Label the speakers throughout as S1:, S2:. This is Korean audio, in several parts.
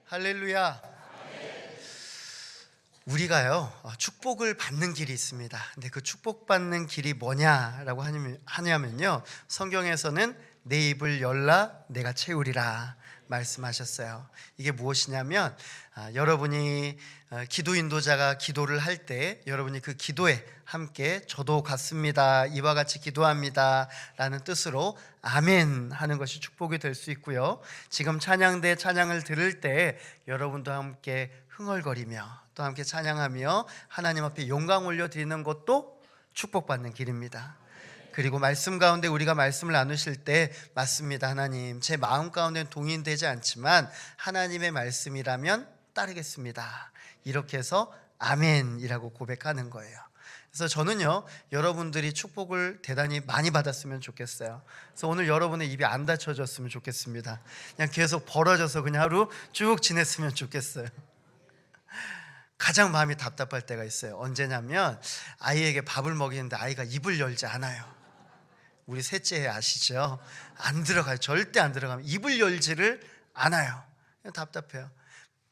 S1: 할렐루야. 우리가요 축복을 받는 길이 있습니다. 근데 그 축복받는 길이 뭐냐라고 하냐면요, 성경에서는 내 입을 열라 내가 채우리라 말씀하셨어요. 이게 무엇이냐면 여러분이 기도 인도자가 기도를 할 때 여러분이 그 기도에 함께 저도 같습니다, 이와 같이 기도합니다 라는 뜻으로 아멘 하는 것이 축복이 될 수 있고요, 지금 찬양대 찬양을 들을 때 여러분도 함께 흥얼거리며 또 함께 찬양하며 하나님 앞에 영광 올려드리는 것도 축복받는 길입니다. 그리고 말씀 가운데 우리가 말씀을 나누실 때 맞습니다, 하나님 제 마음 가운데는 동의되지 않지만 하나님의 말씀이라면 따르겠습니다, 이렇게 해서 아멘이라고 고백하는 거예요. 그래서 저는요 여러분들이 축복을 대단히 많이 받았으면 좋겠어요. 그래서 오늘 여러분의 입이 안 닫혀졌으면 좋겠습니다. 그냥 계속 벌어져서 그냥 하루 쭉 지냈으면 좋겠어요. 가장 마음이 답답할 때가 있어요. 언제냐면 아이에게 밥을 먹이는데 아이가 입을 열지 않아요. 우리 셋째 아시죠? 안 들어가요. 절대 안 들어가면 입을 열지를 않아요. 그냥 답답해요.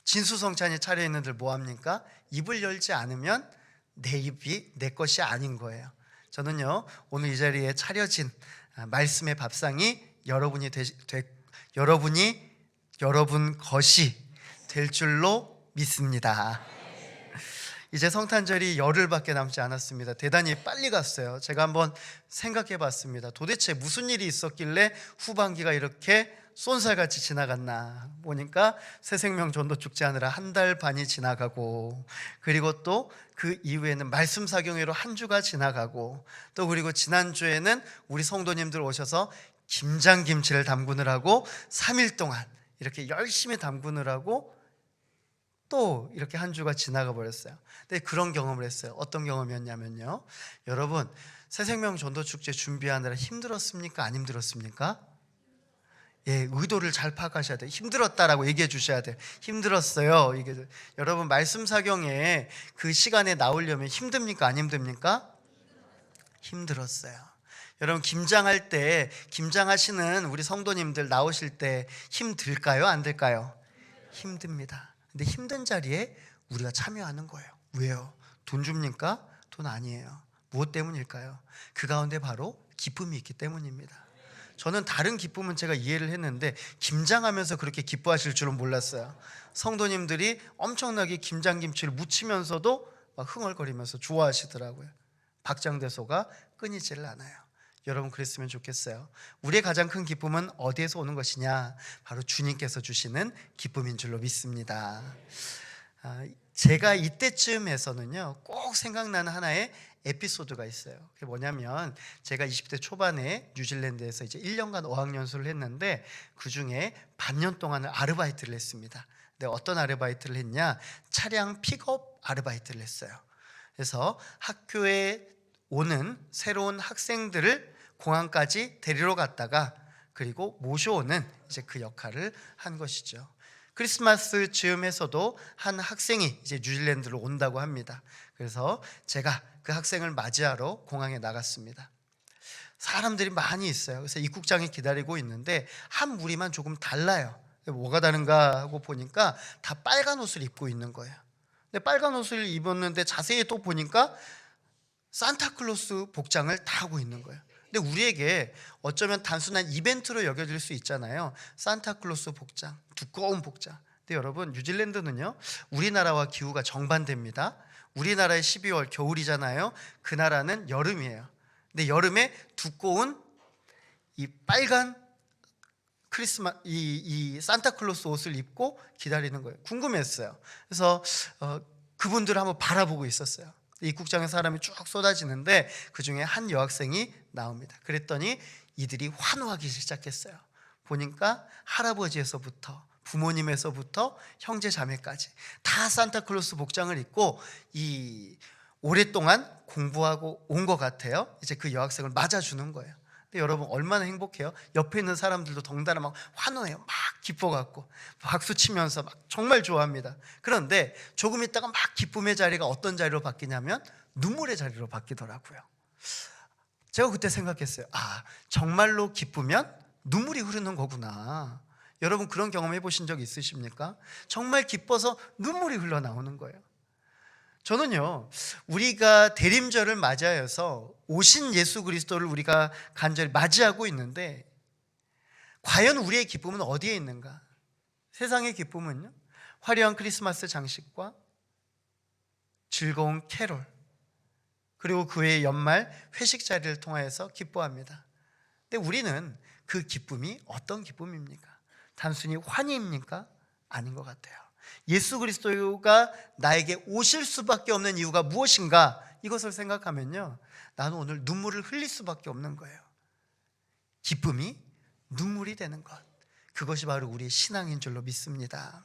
S1: 진수성찬이 차려있는들 뭐합니까? 입을 열지 않으면 내 입이 내 것이 아닌 거예요. 저는요 오늘 이 자리에 차려진 말씀의 밥상이 여러분 것이 될 줄로 믿습니다. 이제 성탄절이 열흘밖에 남지 않았습니다. 대단히 빨리 갔어요. 제가 한번 생각해 봤습니다. 도대체 무슨 일이 있었길래 후반기가 이렇게 쏜살같이 지나갔나 보니까 새생명 전도 축제하느라 한 달 반이 지나가고, 그리고 또 그 이후에는 말씀 사경회로 한 주가 지나가고, 또 그리고 지난주에는 우리 성도님들 오셔서 김장김치를 담그느라 하고 3일 동안 이렇게 열심히 담그느라 하고 또 이렇게 한 주가 지나가 버렸어요. 근데 그런 경험을 했어요. 어떤 경험이었냐면요, 여러분 새생명 전도축제 준비하느라 힘들었습니까? 안 힘들었습니까? 예, 의도를 잘 파악하셔야 돼요. 힘들었다라고 얘기해 주셔야 돼요. 힘들었어요. 이게 여러분 말씀 사경에 그 시간에 나오려면 힘듭니까? 안 힘듭니까? 힘들었어요. 여러분 김장할 때, 김장하시는 우리 성도님들 나오실 때 힘들까요? 안 들까요? 힘듭니다. 근데 힘든 자리에 우리가 참여하는 거예요. 왜요? 돈 줍니까? 돈 아니에요. 무엇 때문일까요? 그 가운데 바로 기쁨이 있기 때문입니다. 저는 다른 기쁨은 제가 이해를 했는데 김장하면서 그렇게 기뻐하실 줄은 몰랐어요. 성도님들이 엄청나게 김장김치를 무치면서도 막 흥얼거리면서 좋아하시더라고요. 박장대소가 끊이지를 않아요. 여러분 그랬으면 좋겠어요. 우리의 가장 큰 기쁨은 어디에서 오는 것이냐? 바로 주님께서 주시는 기쁨인 줄로 믿습니다. 제가 이때쯤에서는요 꼭 생각나는 하나의 에피소드가 있어요. 그게 뭐냐면 제가 20대 초반에 뉴질랜드에서 이제 1년간 어학연수를 했는데 그 중에 반년 동안을 아르바이트를 했습니다. 근데 어떤 아르바이트를 했냐? 차량 픽업 아르바이트를 했어요. 그래서 학교에 오는 새로운 학생들을 공항까지 데리러 갔다가 그리고 모셔오는 이제 그 역할을 한 것이죠. 크리스마스 즈음에서도 한 학생이 이제 뉴질랜드로 온다고 합니다. 그래서 제가 그 학생을 맞이하러 공항에 나갔습니다. 사람들이 많이 있어요. 그래서 입국장이 기다리고 있는데 한 무리만 조금 달라요. 뭐가 다른가 하고 보니까 다 빨간 옷을 입고 있는 거예요. 근데 빨간 옷을 입었는데 자세히 또 보니까 산타클로스 복장을 다 하고 있는 거예요. 근데 우리에게 어쩌면 단순한 이벤트로 여겨질 수 있잖아요. 산타클로스 복장, 두꺼운 복장. 근데 여러분 뉴질랜드는요 우리나라와 기후가 정반대입니다. 우리나라의 12월 겨울이잖아요. 그 나라는 여름이에요. 근데 여름에 두꺼운 이 빨간 이 산타클로스 옷을 입고 기다리는 거예요. 궁금했어요. 그래서 그분들을 한번 바라보고 있었어요. 입국장에 사람이 쭉 쏟아지는데 그 중에 한 여학생이 나옵니다. 그랬더니 이들이 환호하기 시작했어요. 보니까 할아버지에서부터 부모님에서부터 형제 자매까지 다 산타클로스 복장을 입고 이 오랫동안 공부하고 온 것 같아요. 이제 그 여학생을 맞아주는 거예요. 근데 여러분 얼마나 행복해요. 옆에 있는 사람들도 덩달아 막 환호해요. 막 기뻐갖고 박수 치면서 막 정말 좋아합니다. 그런데 조금 있다가 막 기쁨의 자리가 어떤 자리로 바뀌냐면 눈물의 자리로 바뀌더라고요. 제가 그때 생각했어요. 정말로 기쁘면 눈물이 흐르는 거구나. 여러분 그런 경험 해보신 적 있으십니까? 정말 기뻐서 눈물이 흘러나오는 거예요. 저는요, 우리가 대림절을 맞이하여서 오신 예수 그리스도를 우리가 간절히 맞이하고 있는데, 과연 우리의 기쁨은 어디에 있는가? 세상의 기쁨은요, 화려한 크리스마스 장식과 즐거운 캐롤, 그리고 그 외의 연말 회식 자리를 통하여서 기뻐합니다. 근데 우리는 그 기쁨이 어떤 기쁨입니까? 단순히 환희입니까? 아닌 것 같아요. 예수 그리스도가 나에게 오실 수밖에 없는 이유가 무엇인가? 이것을 생각하면요, 나는 오늘 눈물을 흘릴 수밖에 없는 거예요. 기쁨이 눈물이 되는 것, 그것이 바로 우리의 신앙인 줄로 믿습니다.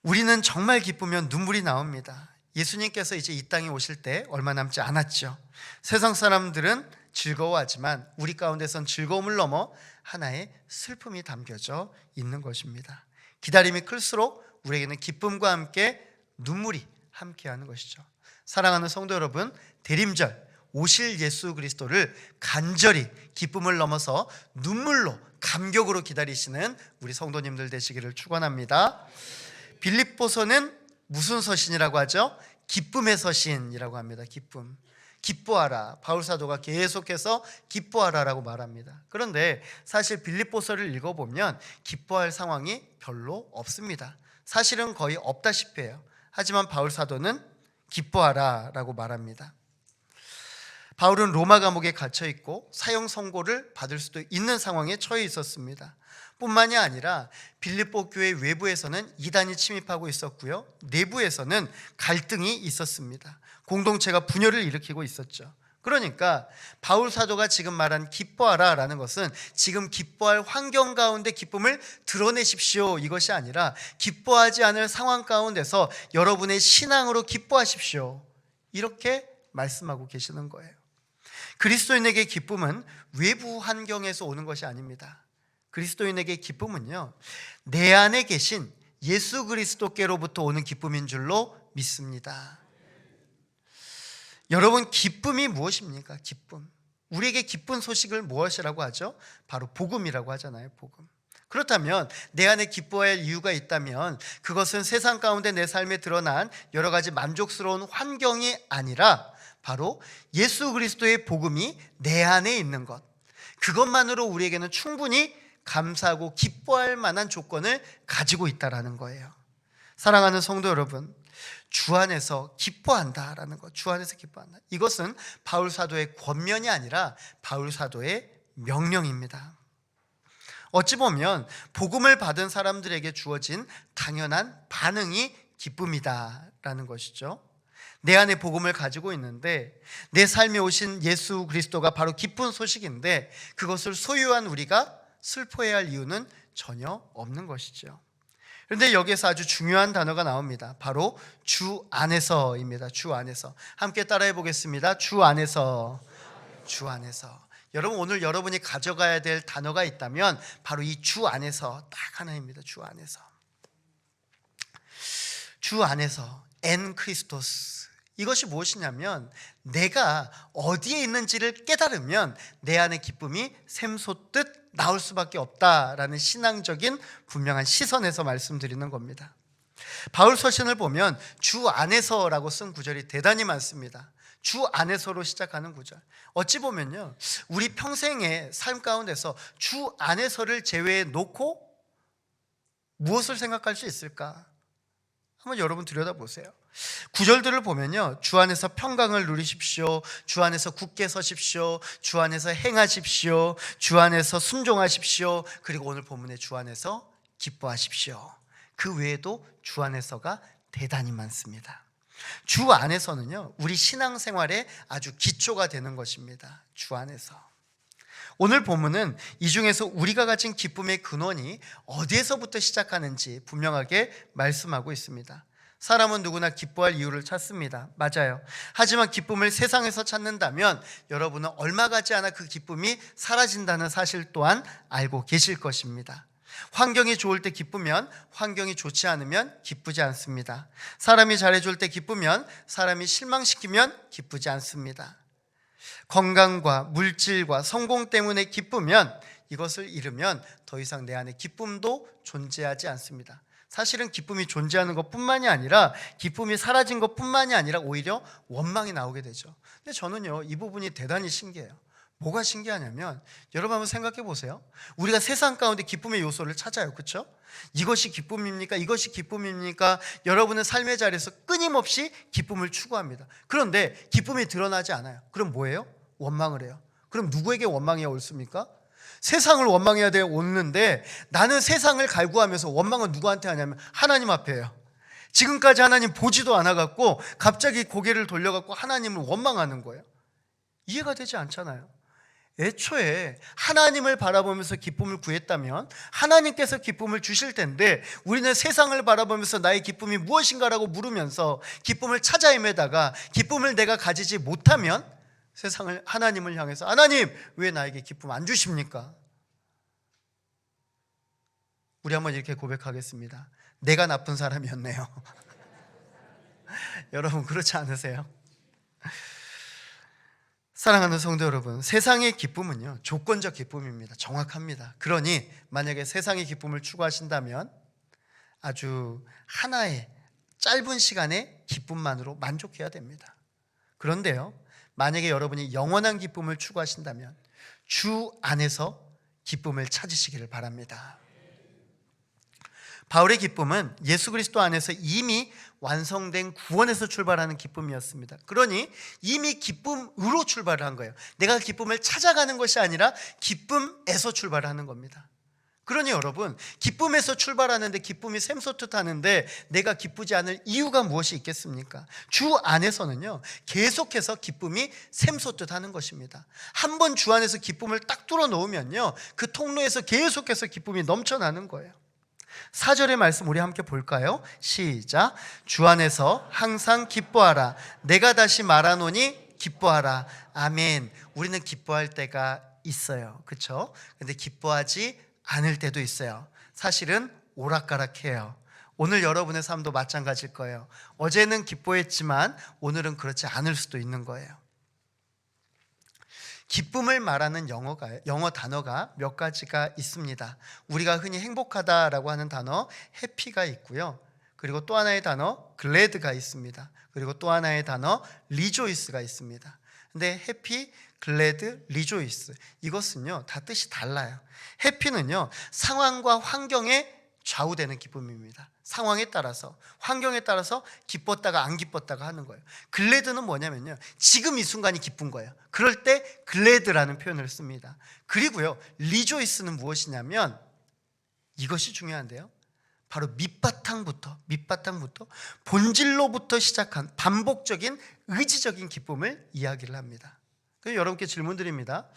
S1: 우리는 정말 기쁘면 눈물이 나옵니다. 예수님께서 이제 이 땅에 오실 때 얼마 남지 않았죠. 세상 사람들은 즐거워하지만 우리 가운데선 즐거움을 넘어 하나의 슬픔이 담겨져 있는 것입니다. 기다림이 클수록 우리에게는 기쁨과 함께 눈물이 함께하는 것이죠. 사랑하는 성도 여러분, 대림절 오실 예수 그리스도를 간절히 기쁨을 넘어서 눈물로 감격으로 기다리시는 우리 성도님들 되시기를 축원합니다. 빌립보서는 무슨 서신이라고 하죠? 기쁨의 서신이라고 합니다. 기쁨. 기뻐하라. 바울 사도가 계속해서 기뻐하라라고 말합니다. 그런데 사실 빌립보서를 읽어보면 기뻐할 상황이 별로 없습니다. 사실은 거의 없다시피 해요. 하지만 바울 사도는 기뻐하라라고 말합니다. 바울은 로마 감옥에 갇혀 있고 사형 선고를 받을 수도 있는 상황에 처해 있었습니다. 뿐만이 아니라 빌립보 교회 외부에서는 이단이 침입하고 있었고요, 내부에서는 갈등이 있었습니다. 공동체가 분열을 일으키고 있었죠. 그러니까 바울 사도가 지금 말한 기뻐하라 라는 것은 지금 기뻐할 환경 가운데 기쁨을 드러내십시오, 이것이 아니라 기뻐하지 않을 상황 가운데서 여러분의 신앙으로 기뻐하십시오, 이렇게 말씀하고 계시는 거예요. 그리스도인에게 기쁨은 외부 환경에서 오는 것이 아닙니다. 그리스도인에게 기쁨은요, 내 안에 계신 예수 그리스도께로부터 오는 기쁨인 줄로 믿습니다. 여러분, 기쁨이 무엇입니까? 기쁨. 우리에게 기쁜 소식을 무엇이라고 하죠? 바로 복음이라고 하잖아요. 복음. 그렇다면 내 안에 기뻐할 이유가 있다면 그것은 세상 가운데 내 삶에 드러난 여러 가지 만족스러운 환경이 아니라 바로 예수 그리스도의 복음이 내 안에 있는 것, 그것만으로 우리에게는 충분히 감사하고 기뻐할 만한 조건을 가지고 있다라는 거예요. 사랑하는 성도 여러분, 주 안에서 기뻐한다라는 것, 주 안에서 기뻐한다, 이것은 바울 사도의 권면이 아니라 바울 사도의 명령입니다. 어찌 보면 복음을 받은 사람들에게 주어진 당연한 반응이 기쁨이다라는 것이죠. 내 안에 복음을 가지고 있는데 내 삶에 오신 예수 그리스도가 바로 기쁜 소식인데 그것을 소유한 우리가 슬퍼해야 할 이유는 전혀 없는 것이죠. 그런데 여기에서 아주 중요한 단어가 나옵니다. 바로 주 안에서입니다. 주 안에서. 함께 따라해 보겠습니다. 주 안에서. 주 안에서. 여러분, 오늘 여러분이 가져가야 될 단어가 있다면 바로 이 주 안에서 딱 하나입니다. 주 안에서. 주 안에서. 엔 크리스토스. 이것이 무엇이냐면 내가 어디에 있는지를 깨달으면 내 안의 기쁨이 샘솟듯 나올 수밖에 없다라는 신앙적인 분명한 시선에서 말씀드리는 겁니다. 바울 서신을 보면 주 안에서라고 쓴 구절이 대단히 많습니다. 주 안에서로 시작하는 구절. 어찌 보면요, 우리 평생의 삶 가운데서 주 안에서를 제외해 놓고 무엇을 생각할 수 있을까? 한번 여러분 들여다보세요. 구절들을 보면요, 주 안에서 평강을 누리십시오, 주 안에서 굳게 서십시오, 주 안에서 행하십시오, 주 안에서 순종하십시오, 그리고 오늘 본문의 주 안에서 기뻐하십시오. 그 외에도 주 안에서가 대단히 많습니다. 주 안에서는요, 우리 신앙생활에 아주 기초가 되는 것입니다. 주 안에서. 오늘 본문은 이 중에서 우리가 가진 기쁨의 근원이 어디에서부터 시작하는지 분명하게 말씀하고 있습니다. 사람은 누구나 기뻐할 이유를 찾습니다. 맞아요. 하지만 기쁨을 세상에서 찾는다면 여러분은 얼마 가지 않아 그 기쁨이 사라진다는 사실 또한 알고 계실 것입니다. 환경이 좋을 때 기쁘면 환경이 좋지 않으면 기쁘지 않습니다. 사람이 잘해줄 때 기쁘면 사람이 실망시키면 기쁘지 않습니다. 건강과 물질과 성공 때문에 기쁘면 이것을 잃으면 더 이상 내 안에 기쁨도 존재하지 않습니다. 사실은 기쁨이 존재하는 것뿐만이 아니라 기쁨이 사라진 것뿐만이 아니라 오히려 원망이 나오게 되죠. 근데 저는요, 이 부분이 대단히 신기해요. 뭐가 신기하냐면 여러분 한번 생각해 보세요. 우리가 세상 가운데 기쁨의 요소를 찾아요. 그렇죠? 이것이 기쁨입니까? 이것이 기쁨입니까? 여러분은 삶의 자리에서 끊임없이 기쁨을 추구합니다. 그런데 기쁨이 드러나지 않아요. 그럼 뭐예요? 원망을 해요. 그럼 누구에게 원망이 옳습니까? 세상을 원망해야 돼 오는데 나는 세상을 갈구하면서 원망은 누구한테 하냐면 하나님 앞에 해요. 지금까지 하나님 보지도 않아갖고 갑자기 고개를 돌려갖고 하나님을 원망하는 거예요. 이해가 되지 않잖아요. 애초에 하나님을 바라보면서 기쁨을 구했다면 하나님께서 기쁨을 주실 텐데 우리는 세상을 바라보면서 나의 기쁨이 무엇인가라고 물으면서 기쁨을 찾아 헤매다가 기쁨을 내가 가지지 못하면 세상을 하나님을 향해서 하나님 왜 나에게 기쁨 안 주십니까? 우리 한번 이렇게 고백하겠습니다. 내가 나쁜 사람이었네요. 여러분 그렇지 않으세요? 사랑하는 성도 여러분, 세상의 기쁨은요 조건적 기쁨입니다. 정확합니다. 그러니 만약에 세상의 기쁨을 추구하신다면 아주 하나의 짧은 시간의 기쁨만으로 만족해야 됩니다. 그런데요, 만약에 여러분이 영원한 기쁨을 추구하신다면 주 안에서 기쁨을 찾으시기를 바랍니다. 바울의 기쁨은 예수 그리스도 안에서 이미 완성된 구원에서 출발하는 기쁨이었습니다. 그러니 이미 기쁨으로 출발을 한 거예요. 내가 기쁨을 찾아가는 것이 아니라 기쁨에서 출발하는 겁니다. 그러니 여러분, 기쁨에서 출발하는데 기쁨이 샘솟듯하는데 내가 기쁘지 않을 이유가 무엇이 있겠습니까? 주 안에서는요 계속해서 기쁨이 샘솟듯하는 것입니다. 한번 주 안에서 기쁨을 딱 뚫어 놓으면요 그 통로에서 계속해서 기쁨이 넘쳐나는 거예요. 4절의 말씀 우리 함께 볼까요? 시작. 주 안에서 항상 기뻐하라. 내가 다시 말하노니 기뻐하라. 아멘. 우리는 기뻐할 때가 있어요. 그렇죠? 근데 기뻐하지 않을 때도 있어요. 사실은 오락가락해요. 오늘 여러분의 삶도 마찬가지일 거예요. 어제는 기뻐했지만 오늘은 그렇지 않을 수도 있는 거예요. 기쁨을 말하는 영어 단어가 몇 가지가 있습니다. 우리가 흔히 행복하다라고 하는 단어 해피가 있고요. 그리고 또 하나의 단어 글래드가 있습니다. 그리고 또 하나의 단어 리조이스가 있습니다. 근데 해피, 글래드, 리조이스 이것은요 다 뜻이 달라요. 해피는요 상황과 환경에 좌우되는 기쁨입니다. 상황에 따라서, 환경에 따라서 기뻤다가 안 기뻤다가 하는 거예요. 글래드는 뭐냐면요 지금 이 순간이 기쁜 거예요. 그럴 때 글래드라는 표현을 씁니다. 그리고요 리조이스는 무엇이냐면 이것이 중요한데요 바로 밑바탕부터 본질로부터 시작한 반복적인 의지적인 기쁨을 이야기를 합니다. 그래서 여러분께 질문 드립니다.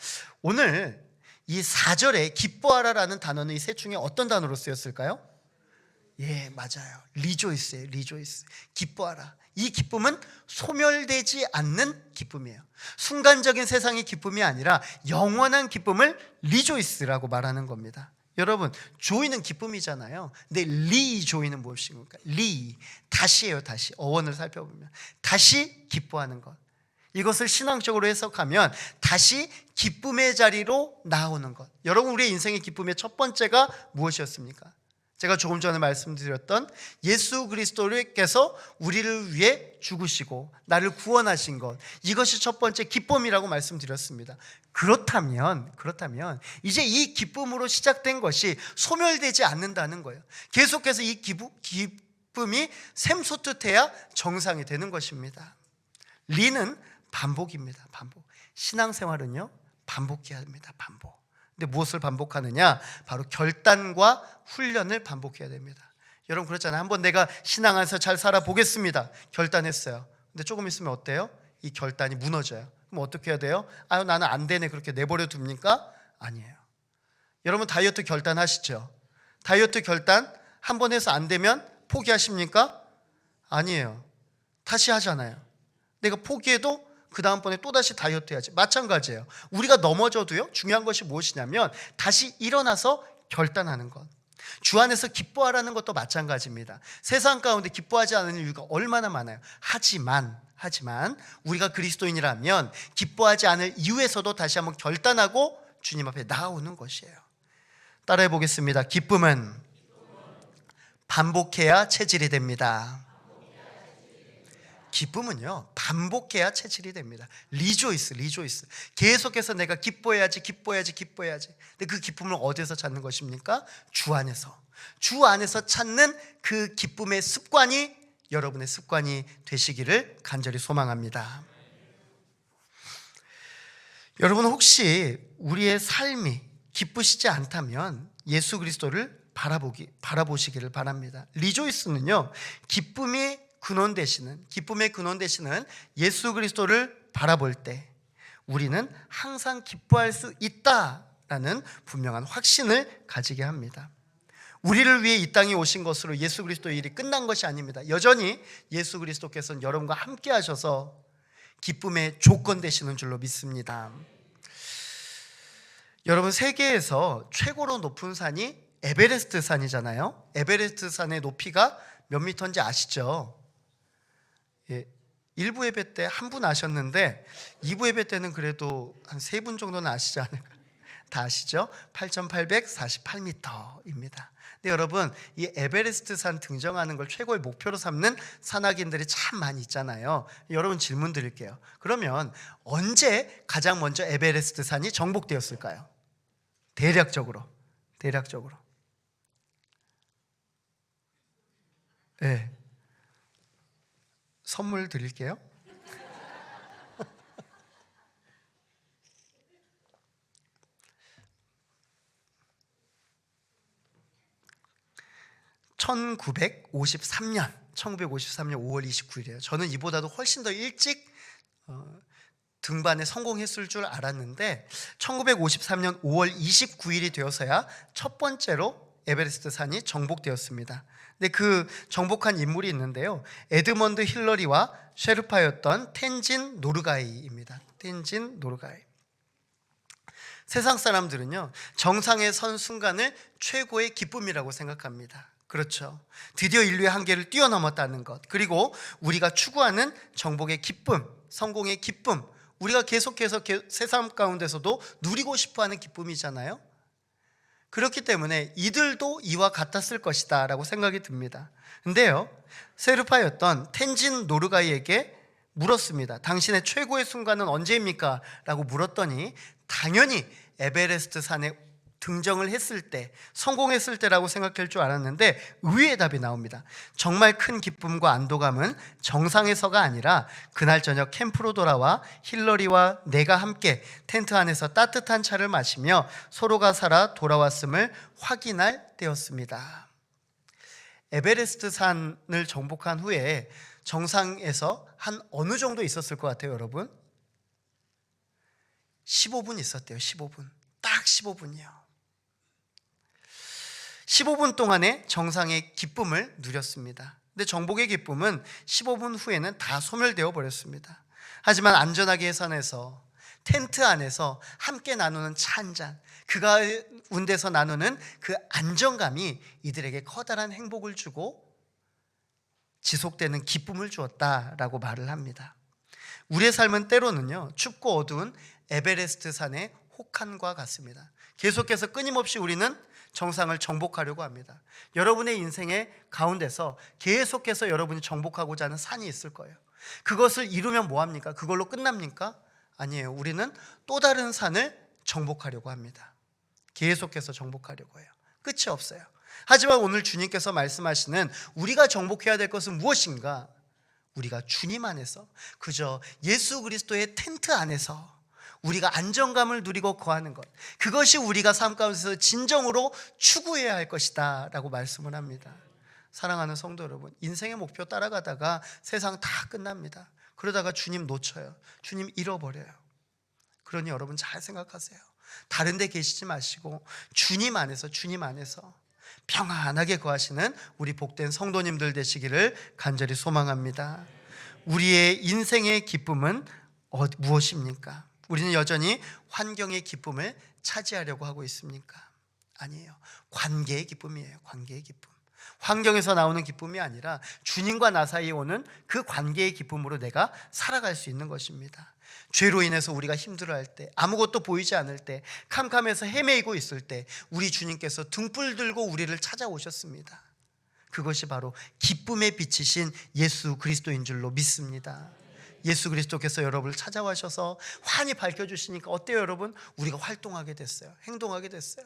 S1: 오늘 이 4절에 기뻐하라라는 단어는 이 셋 중에 어떤 단어로 쓰였을까요? 예, 맞아요. 리조이스예요. 리조이스. 기뻐하라. 이 기쁨은 소멸되지 않는 기쁨이에요. 순간적인 세상의 기쁨이 아니라 영원한 기쁨을 리조이스라고 말하는 겁니다. 여러분, 조이는 기쁨이잖아요. 근데 리조이는 무엇입니까? 다시예요. 다시. 어원을 살펴보면 다시 기뻐하는 것. 이것을 신앙적으로 해석하면 다시 기쁨의 자리로 나오는 것. 여러분, 우리의 인생의 기쁨의 첫 번째가 무엇이었습니까? 제가 조금 전에 말씀드렸던 예수 그리스도께서 우리를 위해 죽으시고 나를 구원하신 것, 이것이 첫 번째 기쁨이라고 말씀드렸습니다. 그렇다면 이제 이 기쁨으로 시작된 것이 소멸되지 않는다는 거예요. 계속해서 이 기쁨이 샘솟듯해야 정상이 되는 것입니다. 리는 반복입니다. 반복. 신앙생활은요 반복해야 합니다. 반복. 근데 무엇을 반복하느냐? 바로 결단과 훈련을 반복해야 됩니다. 여러분 그렇잖아요. 한번 내가 신앙 안에서 잘 살아보겠습니다. 결단했어요. 근데 조금 있으면 어때요? 이 결단이 무너져요. 그럼 어떻게 해야 돼요? 아유 나는 안 되네 그렇게 내버려 둡니까? 아니에요. 여러분 다이어트 결단하시죠? 다이어트 결단 한 번 해서 안 되면 포기하십니까? 아니에요. 다시 하잖아요. 내가 포기해도 그 다음번에 또다시 다이어트 해야지. 마찬가지예요. 우리가 넘어져도요 중요한 것이 무엇이냐면 다시 일어나서 결단하는 것. 주 안에서 기뻐하라는 것도 마찬가지입니다. 세상 가운데 기뻐하지 않는 이유가 얼마나 많아요. 하지만 우리가 그리스도인이라면 기뻐하지 않을 이유에서도 다시 한번 결단하고 주님 앞에 나아오는 것이에요. 따라해 보겠습니다. 기쁨은 반복해야 체질이 됩니다. 기쁨은요, 반복해야 체질이 됩니다. 리조이스. 계속해서 내가 기뻐해야지. 근데 그 기쁨을 어디서 찾는 것입니까? 주 안에서 찾는 그 기쁨의 습관이 여러분의 습관이 되시기를 간절히 소망합니다. 여러분, 혹시 우리의 삶이 기쁘시지 않다면 예수 그리스도를 바라보시기를 바랍니다. 리조이스는요, 기쁨의 근원 되시는 예수 그리스도를 바라볼 때 우리는 항상 기뻐할 수 있다라는 분명한 확신을 가지게 합니다. 우리를 위해 이 땅에 오신 것으로 예수 그리스도의 일이 끝난 것이 아닙니다. 여전히 예수 그리스도께서는 여러분과 함께 하셔서 기쁨의 조건 되시는 줄로 믿습니다. 여러분, 세계에서 최고로 높은 산이 에베레스트 산이잖아요. 에베레스트 산의 높이가 몇 미터인지 아시죠? 1부 예배 때 한 분 아셨는데 2부 예배 때는 그래도 한 3분 정도는 아시지 않을까? 다 아시죠? 8,848m입니다. 근데 여러분, 이 에베레스트 산 등정하는 걸 최고의 목표로 삼는 산악인들이 참 많이 있잖아요. 여러분, 질문 드릴게요. 그러면 언제 가장 먼저 에베레스트 산이 정복되었을까요? 대략적으로. 네. 선물 드릴게요. (1953년) 5월 29일이에요. 저는 이보다도 훨씬 더 일찍 등반에 성공했을 줄 알았는데 1953년 5월 29일이 되어서야 첫 번째로 에베레스트 산이 정복되었습니다. 근데 그 정복한 인물이 있는데요, 에드먼드 힐러리와 셰르파였던 텐진 노르가이입니다. 텐진 노르가이. 세상 사람들은요, 정상에 선 순간을 최고의 기쁨이라고 생각합니다. 그렇죠. 드디어 인류의 한계를 뛰어넘었다는 것, 그리고 우리가 추구하는 정복의 기쁨, 성공의 기쁨, 우리가 계속해서 세상 가운데서도 누리고 싶어하는 기쁨이잖아요. 그렇기 때문에 이들도 이와 같았을 것이다 라고 생각이 듭니다. 근데요, 세르파였던 텐진 노르가이에게 물었습니다. 당신의 최고의 순간은 언제입니까? 라고 물었더니 당연히 에베레스트 산에 등정을 했을 때, 성공했을 때라고 생각할 줄 알았는데 의외의 답이 나옵니다. 정말 큰 기쁨과 안도감은 정상에서가 아니라 그날 저녁 캠프로 돌아와 힐러리와 내가 함께 텐트 안에서 따뜻한 차를 마시며 서로가 살아 돌아왔음을 확인할 때였습니다. 에베레스트 산을 정복한 후에 정상에서 한 어느 정도 있었을 것 같아요, 여러분? 15분 있었대요. 15분. 딱 15분이요. 15분 동안의 정상의 기쁨을 누렸습니다. 근데 정복의 기쁨은 15분 후에는 다 소멸되어 버렸습니다. 하지만 안전하게 해산해서 텐트 안에서 함께 나누는 차 한 잔, 그 가운데서 나누는 그 안정감이 이들에게 커다란 행복을 주고 지속되는 기쁨을 주었다라고 말을 합니다. 우리의 삶은 때로는요, 춥고 어두운 에베레스트 산의 혹한과 같습니다. 계속해서 끊임없이 우리는 정상을 정복하려고 합니다. 여러분의 인생의 가운데서 계속해서 여러분이 정복하고자 하는 산이 있을 거예요. 그것을 이루면 뭐합니까? 그걸로 끝납니까? 아니에요. 우리는 또 다른 산을 정복하려고 합니다. 계속해서 정복하려고 해요. 끝이 없어요. 하지만 오늘 주님께서 말씀하시는 우리가 정복해야 될 것은 무엇인가? 우리가 주님 안에서, 그저 예수 그리스도의 텐트 안에서 우리가 안정감을 누리고 거하는 것, 그것이 우리가 삶 가운데서 진정으로 추구해야 할 것이다 라고 말씀을 합니다. 사랑하는 성도 여러분, 인생의 목표 따라가다가 세상 다 끝납니다. 그러다가 주님 놓쳐요. 주님 잃어버려요. 그러니 여러분 잘 생각하세요. 다른 데 계시지 마시고 주님 안에서 평안하게 거하시는 우리 복된 성도님들 되시기를 간절히 소망합니다. 우리의 인생의 기쁨은 무엇입니까? 우리는 여전히 환경의 기쁨을 차지하려고 하고 있습니까? 아니에요. 관계의 기쁨이에요. 관계의 기쁨. 환경에서 나오는 기쁨이 아니라 주님과 나 사이에 오는 그 관계의 기쁨으로 내가 살아갈 수 있는 것입니다. 죄로 인해서 우리가 힘들어할 때, 아무것도 보이지 않을 때, 캄캄해서 헤매이고 있을 때 우리 주님께서 등불 들고 우리를 찾아오셨습니다. 그것이 바로 기쁨의 빛이신 예수 그리스도인 줄로 믿습니다. 예수 그리스도께서 여러분을 찾아와셔서 환히 밝혀주시니까 어때요 여러분? 우리가 활동하게 됐어요. 행동하게 됐어요.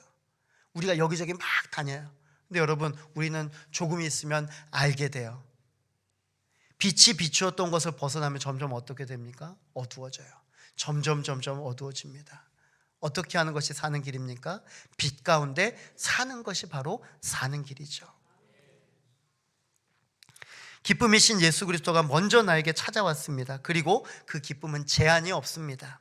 S1: 우리가 여기저기 막 다녀요. 근데 여러분, 우리는 조금 있으면 알게 돼요. 빛이 비추었던 것을 벗어나면 점점 어떻게 됩니까? 어두워져요. 점점 어두워집니다. 어떻게 하는 것이 사는 길입니까? 빛 가운데 사는 것이 바로 사는 길이죠. 기쁨이신 예수 그리스도가 먼저 나에게 찾아왔습니다. 그리고 그 기쁨은 제한이 없습니다.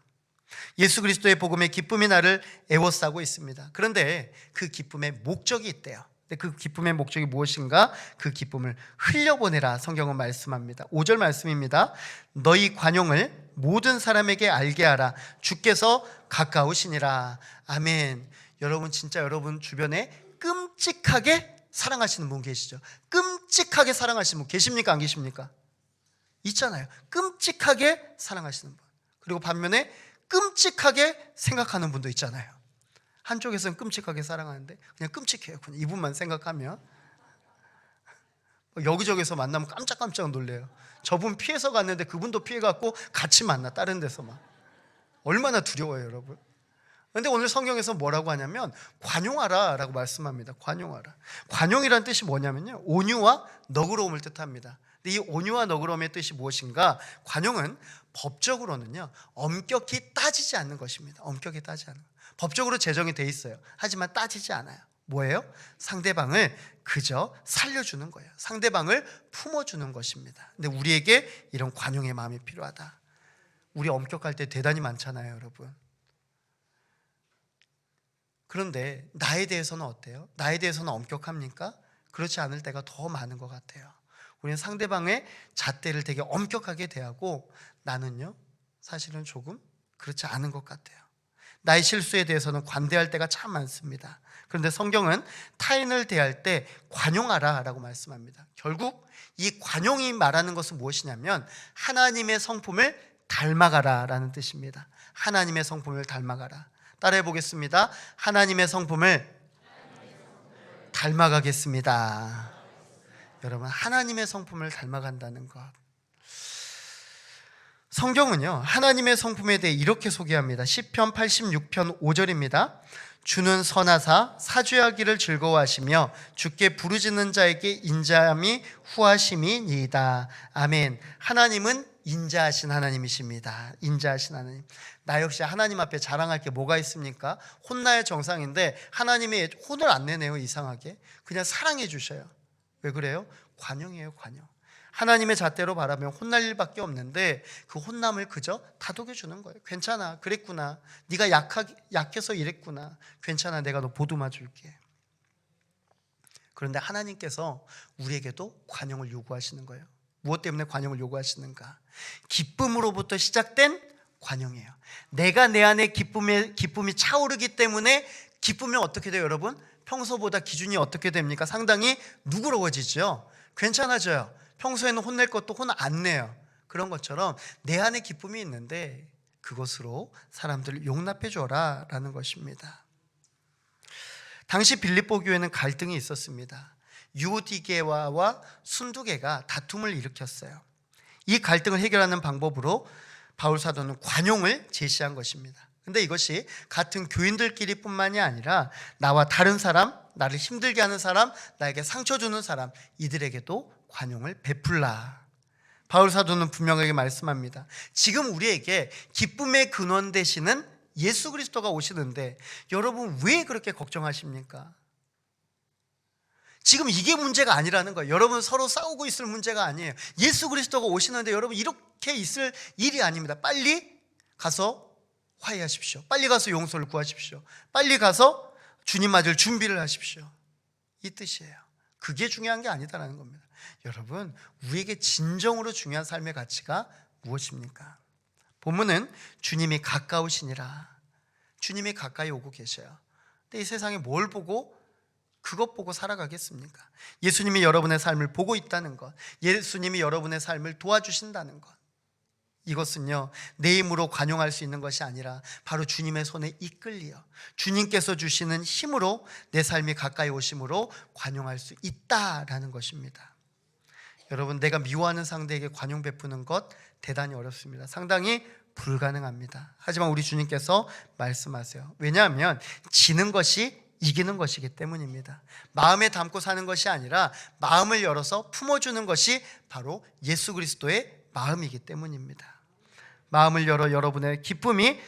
S1: 예수 그리스도의 복음의 기쁨이 나를 애워싸고 있습니다. 그런데 그 기쁨의 목적이 있대요. 그 기쁨의 목적이 무엇인가? 그 기쁨을 흘려보내라 성경은 말씀합니다. 5절 말씀입니다. 너희 관용을 모든 사람에게 알게 하라. 주께서 가까우시니라. 아멘. 여러분, 진짜 여러분 주변에 끔찍하게 사랑하시는 분 계시죠? 끔찍하게 사랑하시는 분 계십니까? 안 계십니까? 있잖아요. 끔찍하게 사랑하시는 분. 그리고 반면에 끔찍하게 생각하는 분도 있잖아요. 한쪽에서는 끔찍하게 사랑하는데 그냥 끔찍해요. 그냥 이분만 생각하면 여기저기서 만나면 깜짝깜짝 놀래요. 저분 피해서 갔는데 그분도 피해갖고 같이 만나, 다른 데서 막. 얼마나 두려워요 여러분. 그런데 오늘 성경에서 뭐라고 하냐면 관용하라 라고 말씀합니다. 관용하라. 관용이란 뜻이 뭐냐면요, 온유와 너그러움을 뜻합니다. 근데 이 온유와 너그러움의 뜻이 무엇인가? 관용은 법적으로는요 엄격히 따지지 않는 것입니다. 엄격히 따지지 않는 것. 법적으로 제정이 돼 있어요. 하지만 따지지 않아요. 뭐예요? 상대방을 그저 살려주는 거예요. 상대방을 품어주는 것입니다. 근데 우리에게 이런 관용의 마음이 필요하다. 우리 엄격할 때 대단히 많잖아요 여러분. 그런데 나에 대해서는 어때요? 나에 대해서는 엄격합니까? 그렇지 않을 때가 더 많은 것 같아요. 우리는 상대방의 잣대를 되게 엄격하게 대하고 나는요 사실은 조금 그렇지 않은 것 같아요. 나의 실수에 대해서는 관대할 때가 참 많습니다. 그런데 성경은 타인을 대할 때 관용하라 라고 말씀합니다. 결국 이 관용이 말하는 것은 무엇이냐면 하나님의 성품을 닮아가라 라는 뜻입니다. 하나님의 성품을 닮아가라. 따라해 보겠습니다. 하나님의 성품을 닮아가겠습니다. 여러분, 하나님의 성품을 닮아간다는 것, 성경은요 하나님의 성품에 대해 이렇게 소개합니다. 시편 86편 5절입니다. 주는 선하사 사죄하기를 즐거워하시며 주께 부르짖는 자에게 인자함이 후하심이니이다. 아멘. 하나님은 인자하신 하나님이십니다. 인자하신 하나님. 나 역시 하나님 앞에 자랑할 게 뭐가 있습니까? 혼나야 정상인데 하나님이 혼을 안 내네요. 이상하게 그냥 사랑해 주셔요. 왜 그래요? 관용이에요. 관용. 하나님의 잣대로 바라면 혼날 일밖에 없는데 그 혼남을 그저 다독여 주는 거예요. 괜찮아, 그랬구나. 네가 약해서 이랬구나. 괜찮아, 내가 너 보듬어 줄게. 그런데 하나님께서 우리에게도 관용을 요구하시는 거예요. 무엇 때문에 관용을 요구하시는가? 기쁨으로부터 시작된 관용이에요. 내가 내 안에 기쁨이 차오르기 때문에 기쁘면 어떻게 돼요 여러분? 평소보다 기준이 어떻게 됩니까? 상당히 누그러워지죠. 괜찮아져요. 평소에는 혼낼 것도 혼 안 내요. 그런 것처럼 내 안에 기쁨이 있는데 그것으로 사람들을 용납해 줘라 라는 것입니다. 당시 빌립보 교회는 갈등이 있었습니다. 유오디게와 순두게가 다툼을 일으켰어요. 이 갈등을 해결하는 방법으로 바울 사도는 관용을 제시한 것입니다. 근데 이것이 같은 교인들끼리 뿐만이 아니라 나와 다른 사람, 나를 힘들게 하는 사람, 나에게 상처 주는 사람, 이들에게도 관용을 베풀라. 바울 사도는 분명하게 말씀합니다. 지금 우리에게 기쁨의 근원 되시는 예수 그리스도가 오시는데 여러분 왜 그렇게 걱정하십니까? 지금 이게 문제가 아니라는 거예요. 여러분 서로 싸우고 있을 문제가 아니에요. 예수 그리스도가 오시는데 여러분 이렇게 있을 일이 아닙니다. 빨리 가서 화해하십시오. 빨리 가서 용서를 구하십시오. 빨리 가서 주님 맞을 준비를 하십시오. 이 뜻이에요. 그게 중요한 게 아니다라는 겁니다. 여러분, 우리에게 진정으로 중요한 삶의 가치가 무엇입니까? 본문은 주님이 가까우시니라. 주님이 가까이 오고 계셔요. 근데 이 세상에 뭘 보고 그것 보고 살아가겠습니까? 예수님이 여러분의 삶을 보고 있다는 것, 예수님이 여러분의 삶을 도와주신다는 것, 이것은요 내 힘으로 관용할 수 있는 것이 아니라 바로 주님의 손에 이끌려 주님께서 주시는 힘으로 내 삶이 가까이 오심으로 관용할 수 있다라는 것입니다. 여러분, 내가 미워하는 상대에게 관용 베푸는 것 대단히 어렵습니다. 상당히 불가능합니다. 하지만 우리 주님께서 말씀하세요. 왜냐하면 지는 것이 이기는 것이기 때문입니다. 마음에 담고 사는 것이 아니라 마음을 열어서 품어주는 것이 바로 예수 그리스도의 마음이기 때문입니다. 마음을 열어 여러분의 기쁨이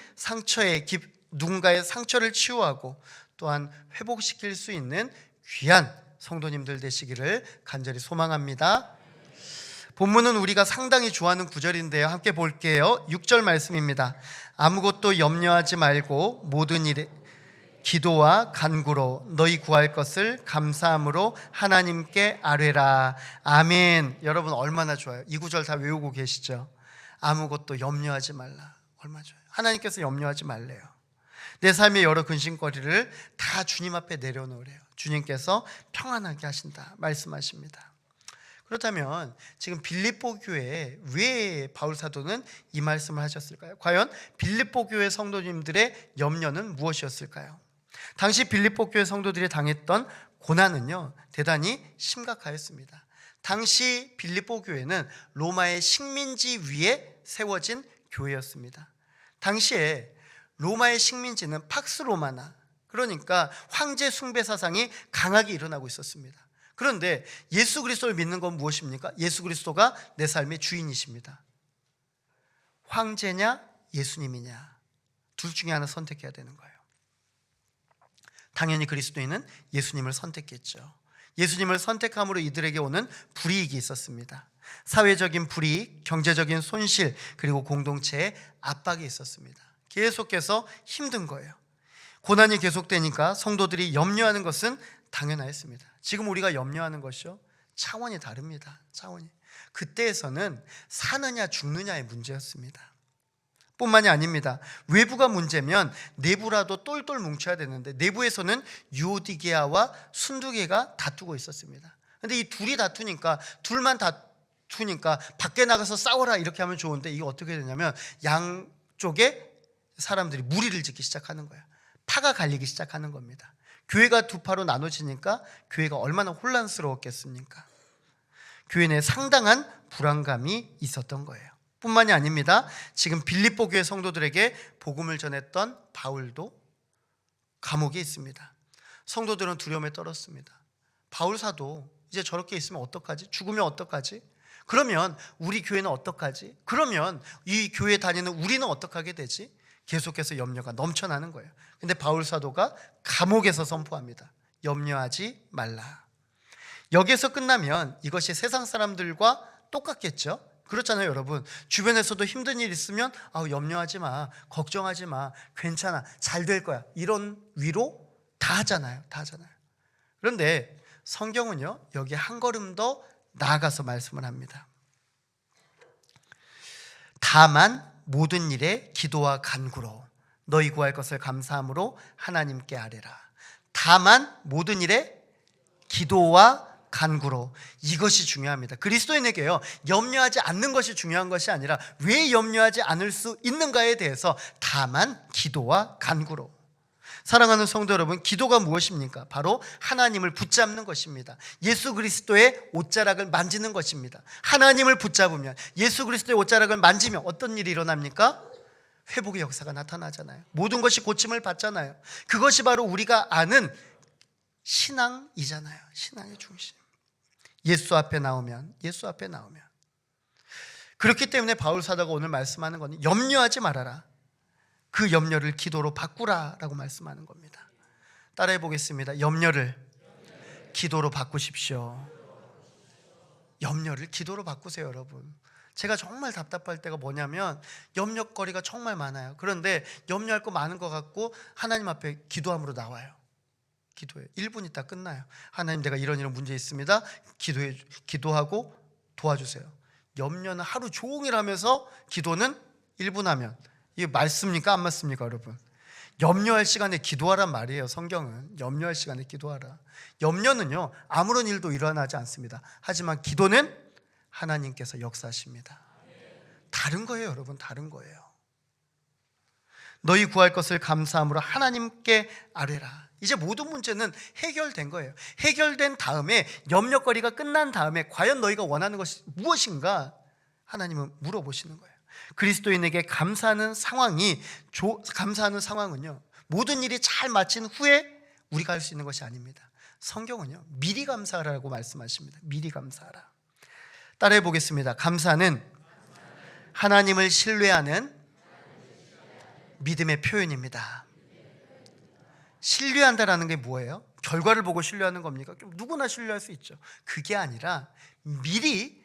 S1: 누군가의 상처를 치유하고 또한 회복시킬 수 있는 귀한 성도님들 되시기를 간절히 소망합니다. 본문은 우리가 상당히 좋아하는 구절인데요, 함께 볼게요. 6절 말씀입니다. 아무것도 염려하지 말고 모든 일에 기도와 간구로 너희 구할 것을 감사함으로 하나님께 아뢰라. 아멘. 여러분, 얼마나 좋아요. 이 구절 다 외우고 계시죠? 아무것도 염려하지 말라. 얼마나 좋아요. 하나님께서 염려하지 말래요. 내 삶의 여러 근심거리를 다 주님 앞에 내려놓으래요. 주님께서 평안하게 하신다 말씀하십니다. 그렇다면 지금 빌립보 교회에 왜 바울 사도는 이 말씀을 하셨을까요? 과연 빌립보 교회 성도님들의 염려는 무엇이었을까요? 당시 빌립보 교회 성도들이 당했던 고난은요 대단히 심각하였습니다. 당시 빌립보 교회는 로마의 식민지 위에 세워진 교회였습니다. 당시에 로마의 식민지는 팍스 로마나, 그러니까 황제 숭배 사상이 강하게 일어나고 있었습니다. 그런데 예수 그리스도를 믿는 건 무엇입니까? 예수 그리스도가 내 삶의 주인이십니다. 황제냐 예수님이냐, 둘 중에 하나 선택해야 되는 거예요. 당연히 그리스도인은 예수님을 선택했죠. 예수님을 선택함으로 이들에게 오는 불이익이 있었습니다. 사회적인 불이익, 경제적인 손실, 그리고 공동체의 압박이 있었습니다. 계속해서 힘든 거예요. 고난이 계속되니까 성도들이 염려하는 것은 당연하였습니다. 지금 우리가 염려하는 것이요 차원이 다릅니다. 차원이. 그때에서는 사느냐 죽느냐의 문제였습니다. 뿐만이 아닙니다. 외부가 문제면 내부라도 똘똘 뭉쳐야 되는데 내부에서는 유오디게아와 순두개가 다투고 있었습니다. 그런데 이 둘이 다투니까, 둘만 다투니까 밖에 나가서 싸워라 이렇게 하면 좋은데, 이게 어떻게 되냐면 양쪽에 사람들이 무리를 짓기 시작하는 거예요. 파가 갈리기 시작하는 겁니다. 교회가 두 파로 나눠지니까 교회가 얼마나 혼란스러웠겠습니까? 교회 내에 상당한 불안감이 있었던 거예요. 뿐만이 아닙니다. 지금 빌립보 교회 성도들에게 복음을 전했던 바울도 감옥에 있습니다. 성도들은 두려움에 떨었습니다. 바울 사도 이제 저렇게 있으면 어떡하지? 죽으면 어떡하지? 그러면 우리 교회는 어떡하지? 그러면 이 교회 다니는 우리는 어떡하게 되지? 계속해서 염려가 넘쳐나는 거예요. 근데 바울 사도가 감옥에서 선포합니다. 염려하지 말라. 여기에서 끝나면 이것이 세상 사람들과 똑같겠죠? 그렇잖아요, 여러분. 주변에서도 힘든 일 있으면 염려하지 마, 걱정하지 마, 괜찮아, 잘 될 거야, 이런 위로 다 하잖아요. 다 하잖아요. 그런데 성경은요 여기 한 걸음 더 나아가서 말씀을 합니다. 다만 모든 일에 기도와 간구로 너희 구할 것을 감사함으로 하나님께 아뢰라. 다만 모든 일에 기도와 간구로, 이것이 중요합니다. 그리스도인에게요 염려하지 않는 것이 중요한 것이 아니라 왜 염려하지 않을 수 있는가에 대해서 다만 기도와 간구로. 사랑하는 성도 여러분, 기도가 무엇입니까? 바로 하나님을 붙잡는 것입니다. 예수 그리스도의 옷자락을 만지는 것입니다. 하나님을 붙잡으면, 예수 그리스도의 옷자락을 만지면 어떤 일이 일어납니까? 회복의 역사가 나타나잖아요. 모든 것이 고침을 받잖아요. 그것이 바로 우리가 아는 신앙이잖아요. 신앙의 중심. 예수 앞에 나오면, 예수 앞에 나오면. 그렇기 때문에 바울 사도가 오늘 말씀하는 건 염려하지 말아라. 그 염려를 기도로 바꾸라라고 말씀하는 겁니다. 따라해 보겠습니다. 염려를 기도로 바꾸십시오. 염려를 기도로 바꾸세요, 여러분. 제가 정말 답답할 때가 뭐냐면 염려거리가 정말 많아요. 그런데 염려할 거 많은 것 같고 하나님 앞에 기도함으로 나와요. 기도해요. 1분 있다 끝나요. 하나님, 내가 이런 문제 있습니다. 기도하고 도와주세요. 염려는 하루 종일 하면서 기도는 1분 하면, 이게 맞습니까? 안 맞습니까, 여러분? 염려할 시간에 기도하란 말이에요. 성경은 염려할 시간에 기도하라. 염려는요 아무런 일도 일어나지 않습니다. 하지만 기도는 하나님께서 역사하십니다. 다른 거예요, 여러분. 다른 거예요. 너희 구할 것을 감사함으로 하나님께 아뢰라. 이제 모든 문제는 해결된 거예요. 해결된 다음에, 염려거리가 끝난 다음에 과연 너희가 원하는 것이 무엇인가 하나님은 물어보시는 거예요. 그리스도인에게 감사하는 상황은요 모든 일이 잘 마친 후에 우리가 할 수 있는 것이 아닙니다. 성경은요 미리 감사하라고 말씀하십니다. 미리 감사하라. 따라해 보겠습니다. 감사는 하나님을 신뢰하는 믿음의 표현입니다. 신뢰한다라는 게 뭐예요? 결과를 보고 신뢰하는 겁니까? 누구나 신뢰할 수 있죠. 그게 아니라 미리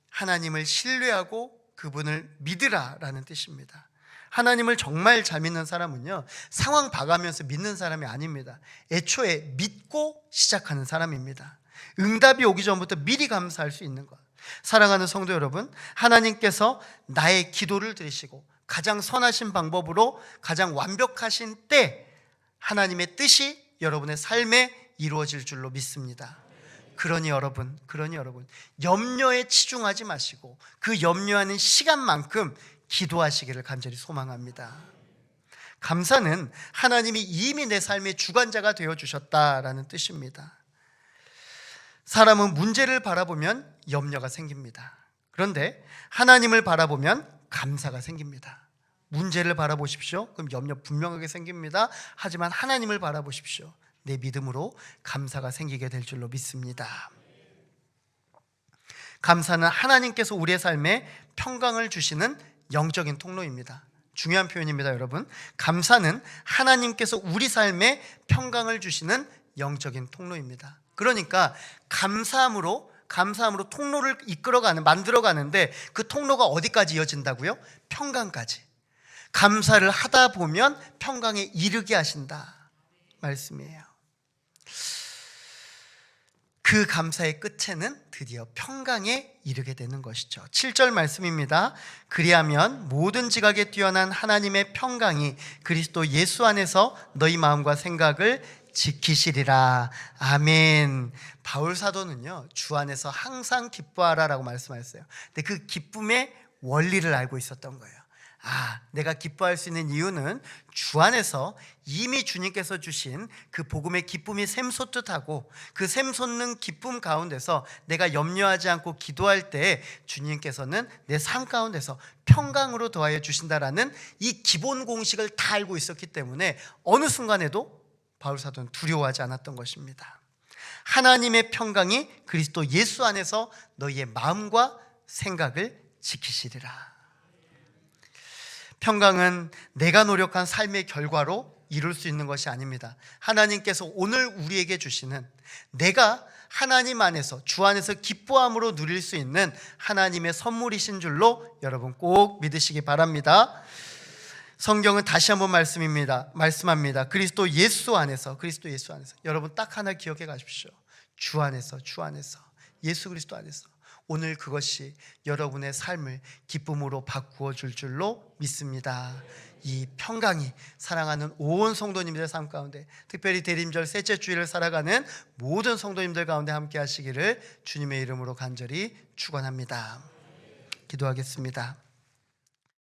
S1: 하나님을 신뢰하고 그분을 믿으라라는 뜻입니다. 하나님을 정말 잘 믿는 사람은요 상황 봐가면서 믿는 사람이 아닙니다. 애초에 믿고 시작하는 사람입니다. 응답이 오기 전부터 미리 감사할 수 있는 것. 사랑하는 성도 여러분, 하나님께서 나의 기도를 들으시고 가장 선하신 방법으로 가장 완벽하신 때 하나님의 뜻이 여러분의 삶에 이루어질 줄로 믿습니다. 그러니 여러분 염려에 치중하지 마시고 그 염려하는 시간만큼 기도하시기를 간절히 소망합니다. 감사는 하나님이 이미 내 삶의 주관자가 되어주셨다라는 뜻입니다. 사람은 문제를 바라보면 염려가 생깁니다. 그런데 하나님을 바라보면 감사가 생깁니다. 문제를 바라보십시오. 그럼 염려 분명하게 생깁니다. 하지만 하나님을 바라보십시오. 내 믿음으로 감사가 생기게 될 줄로 믿습니다. 감사는 하나님께서 우리의 삶에 평강을 주시는 영적인 통로입니다. 중요한 표현입니다, 여러분. 감사는 하나님께서 우리 삶에 평강을 주시는 영적인 통로입니다. 그러니까 감사함으로 통로를 만들어가는데 그 통로가 어디까지 이어진다고요? 평강까지. 감사를 하다 보면 평강에 이르게 하신다 말씀이에요. 그 감사의 끝에는 드디어 평강에 이르게 되는 것이죠. 7절 말씀입니다. 그리하면 모든 지각에 뛰어난 하나님의 평강이 그리스도 예수 안에서 너희 마음과 생각을 지키시리라. 아멘. 바울 사도는요 주 안에서 항상 기뻐하라라고 말씀하셨어요. 근데 그 기쁨의 원리를 알고 있었던 거예요. 내가 기뻐할 수 있는 이유는 주 안에서 이미 주님께서 주신 그 복음의 기쁨이 샘솟듯하고 그 샘솟는 기쁨 가운데서 내가 염려하지 않고 기도할 때 주님께서는 내 삶 가운데서 평강으로 더하여 주신다라는 이 기본 공식을 다 알고 있었기 때문에 어느 순간에도 바울 사도는 두려워하지 않았던 것입니다. 하나님의 평강이 그리스도 예수 안에서 너희의 마음과 생각을 지키시리라. 평강은 내가 노력한 삶의 결과로 이룰 수 있는 것이 아닙니다. 하나님께서 오늘 우리에게 주시는 내가 하나님 안에서 주 안에서 기뻐함으로 누릴 수 있는 하나님의 선물이신 줄로 여러분 꼭 믿으시기 바랍니다. 성경은 다시 한번 말씀합니다. 그리스도 예수 안에서 여러분 딱 하나 기억해 가십시오. 주 안에서 예수 그리스도 안에서 오늘 그것이 여러분의 삶을 기쁨으로 바꾸어 줄 줄로 믿습니다. 이 평강이 사랑하는 온 성도님들의 삶 가운데, 특별히 대림절 셋째 주일을 살아가는 모든 성도님들 가운데 함께 하시기를 주님의 이름으로 간절히 축원합니다. 기도하겠습니다.